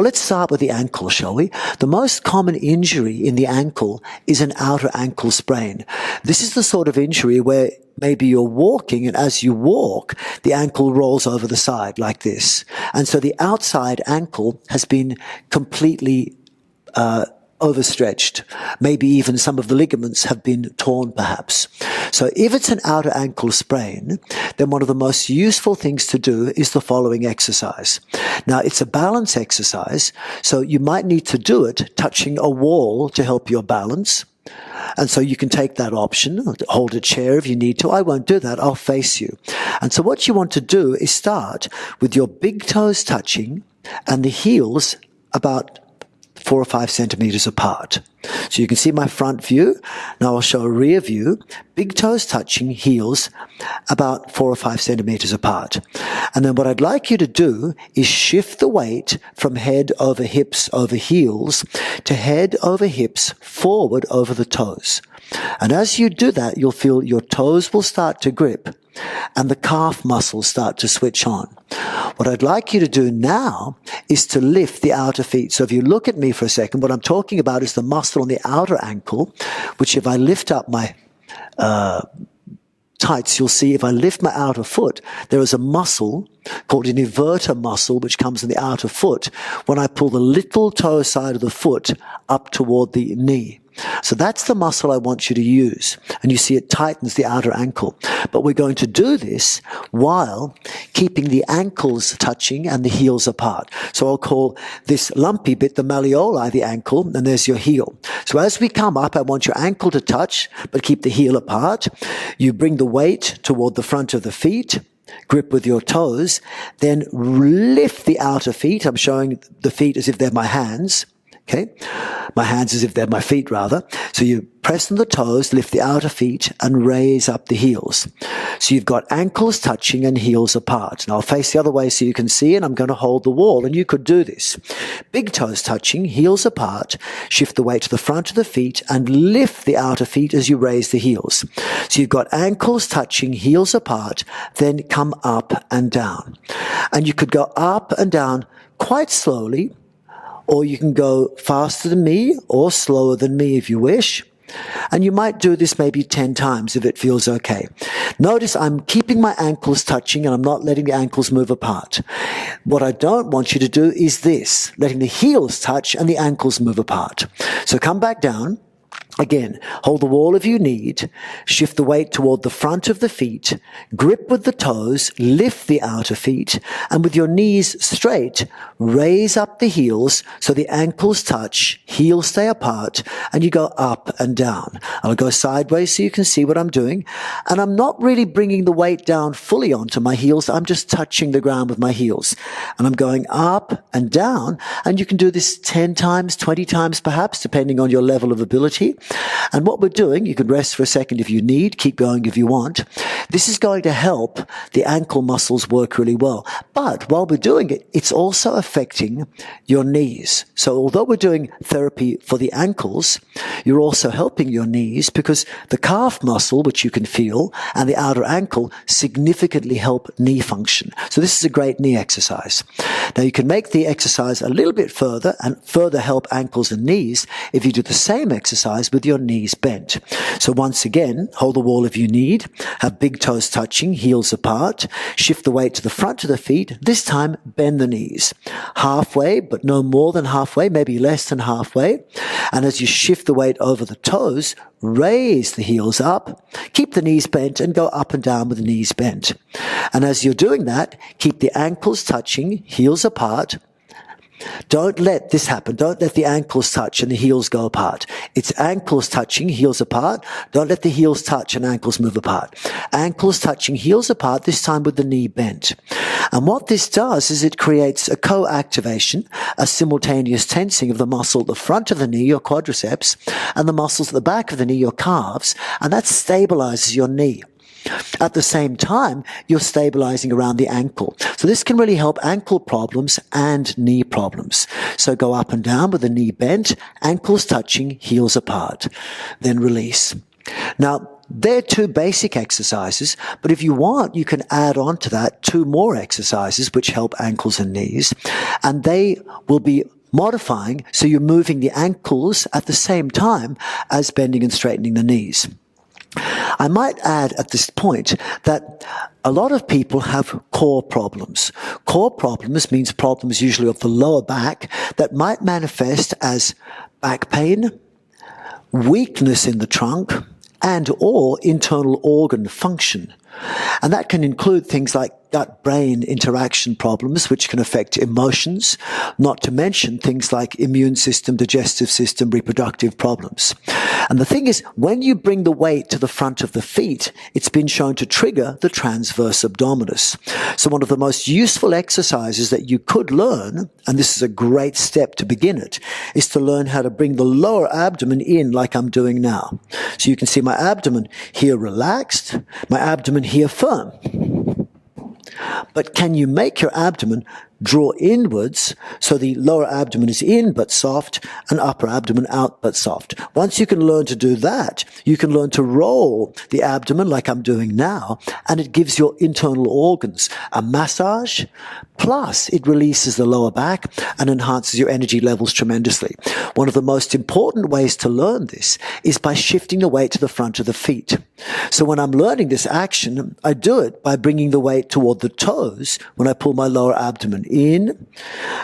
Well, let's start with the ankle, shall we? The most common injury in the ankle is an outer ankle sprain. This is the sort of injury where maybe you're walking, and as you walk, the ankle rolls over the side like this. And so the outside ankle has been completely overstretched. Maybe even some of the ligaments have been torn, perhaps. So if it's an outer ankle sprain, then one of the most useful things to do is the following exercise. Now, it's a balance exercise, so you might need to do it touching a wall to help your balance. And so you can take that option, hold a chair if you need to. I won't do that, I'll face you. And so what you want to do is start with your big toes touching and the heels about 4 or 5 centimeters apart. So you can see my front view. Now I'll show a rear view. Big toes touching, heels about 4 or 5 centimeters apart. And then what I'd like you to do is shift the weight from head over hips over heels to head over hips forward over the toes. And as you do that, you'll feel your toes will start to grip and the calf muscles start to switch on. What I'd like you to do now is to lift the outer feet. So if you look at me for a second, what I'm talking about is the muscle on the outer ankle, which if I lift up my tights, you'll see if I lift my outer foot, there is a muscle called an inverter muscle which comes in the outer foot when I pull the little toe side of the foot up toward the knee. So that's the muscle I want you to use. And you see it tightens the outer ankle. But we're going to do this while keeping the ankles touching and the heels apart. So I'll call this lumpy bit the malleoli, the ankle, and there's your heel. So as we come up, I want your ankle to touch, but keep the heel apart. You bring the weight toward the front of the feet. Grip with your toes. Then lift the outer feet. I'm showing the feet as if they're my hands. Okay, my hands as if they're my feet, rather. So you press on the toes, lift the outer feet, and raise up the heels. So you've got ankles touching and heels apart. Now I'll face the other way so you can see, and I'm going to hold the wall, and you could do this. Big toes touching, heels apart, shift the weight to the front of the feet, and lift the outer feet as you raise the heels. So you've got ankles touching, heels apart, then come up and down. And you could go up and down quite slowly, or you can go faster than me or slower than me if you wish. And you might do this maybe 10 times if it feels okay. Notice I'm keeping my ankles touching and I'm not letting the ankles move apart. What I don't want you to do is this, letting the heels touch and the ankles move apart. So come back down. Again, hold the wall if you need, shift the weight toward the front of the feet, grip with the toes, lift the outer feet, and with your knees straight, raise up the heels so the ankles touch, heels stay apart, and you go up and down. I'll go sideways so you can see what I'm doing, and I'm not really bringing the weight down fully onto my heels, I'm just touching the ground with my heels. And I'm going up and down, and you can do this 10 times, 20 times perhaps, depending on your level of ability. And what we're doing, you can rest for a second if you need, keep going if you want. This is going to help the ankle muscles work really well. But while we're doing it, it's also affecting your knees. So although we're doing therapy for the ankles, you're also helping your knees because the calf muscle, which you can feel, and the outer ankle significantly help knee function. So this is a great knee exercise. Now you can make the exercise a little bit further and further help ankles and knees if you do the same exercise with your knees bent. So once again, hold the wall if you need, have big toes touching, heels apart, shift the weight to the front of the feet, this time bend the knees. Halfway, but no more than halfway, maybe less than halfway. And as you shift the weight over the toes, raise the heels up, keep the knees bent and go up and down with the knees bent. And as you're doing that, keep the ankles touching, heels apart. Don't let this happen. Don't let the ankles touch and the heels go apart. It's ankles touching, heels apart. Don't let the heels touch and ankles move apart. Ankles touching, heels apart, this time with the knee bent. And what this does is it creates a co-activation, a simultaneous tensing of the muscle at the front of the knee, your quadriceps, and the muscles at the back of the knee, your calves, and that stabilizes your knee. At the same time, you're stabilizing around the ankle. So this can really help ankle problems and knee problems. So go up and down with the knee bent, ankles touching, heels apart. Then release. Now, they're 2 basic exercises, but if you want, you can add on to that 2 more exercises which help ankles and knees, and they will be modifying, so you're moving the ankles at the same time as bending and straightening the knees. I might add at this point that a lot of people have core problems. Core problems means problems usually of the lower back that might manifest as back pain, weakness in the trunk, and or internal organ function. And that can include things like gut-brain interaction problems, which can affect emotions, not to mention things like immune system, digestive system, reproductive problems. And the thing is, when you bring the weight to the front of the feet, it's been shown to trigger the transverse abdominis. So one of the most useful exercises that you could learn, and this is a great step to begin it, is to learn how to bring the lower abdomen in like I'm doing now. So you can see my abdomen here relaxed, my abdomen here firm. But can you make your abdomen draw inwards so the lower abdomen is in but soft and upper abdomen out but soft? Once you can learn to do that, you can learn to roll the abdomen like I'm doing now, and it gives your internal organs a massage, plus it releases the lower back and enhances your energy levels tremendously. One of the most important ways to learn this is by shifting the weight to the front of the feet. So when I'm learning this action, I do it by bringing the weight toward the toes when I pull my lower abdomen in,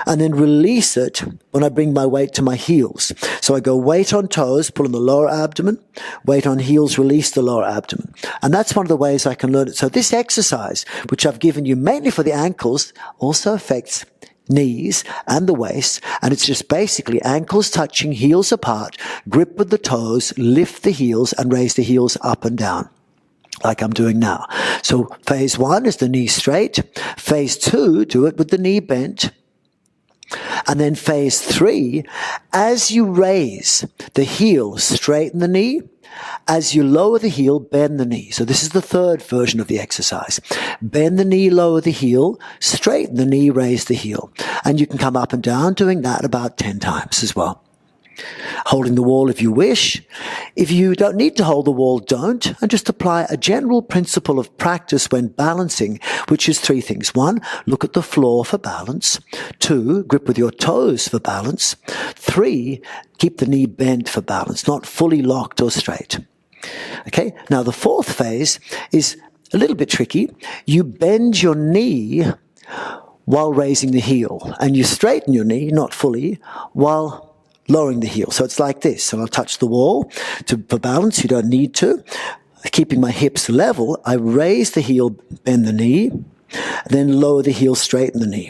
and then release it when I bring my weight to my heels. So I go weight on toes, pull in the lower abdomen, weight on heels, release the lower abdomen. And that's one of the ways I can learn it. So this exercise, which I've given you mainly for the ankles, also affects knees and the waist, and it's just basically ankles touching, heels apart, grip with the toes, lift the heels and raise the heels up and down, like I'm doing now. So phase 1 is the knee straight. Phase 2, do it with the knee bent. And then phase 3, as you raise the heel, straighten the knee. As you lower the heel, bend the knee. So this is the third version of the exercise. Bend the knee, lower the heel, straighten the knee, raise the heel. And you can come up and down doing that about 10 times as well. Holding the wall if you wish. If you don't need to hold the wall, don't, and just apply a general principle of practice when balancing, which is 3 things. 1, look at the floor for balance. 2, grip with your toes for balance. 3, keep the knee bent for balance, not fully locked or straight. Okay, now the 4th phase is a little bit tricky. You bend your knee while raising the heel, and you straighten your knee, not fully, while lowering the heel. So it's like this, and I'll touch the wall for balance. You don't need to. Keeping my hips level, I raise the heel, bend the knee, then lower the heel, straighten the knee.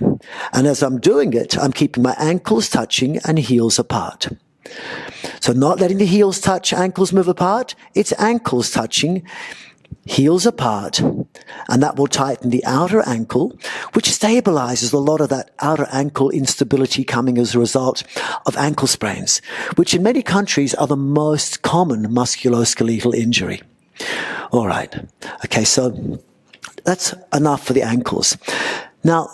And as I'm doing it, I'm keeping my ankles touching and heels apart. So not letting the heels touch, ankles move apart. It's ankles touching, heels apart, and that will tighten the outer ankle, which stabilizes a lot of that outer ankle instability coming as a result of ankle sprains, which in many countries are the most common musculoskeletal injury. All right. Okay, so that's enough for the ankles. Now,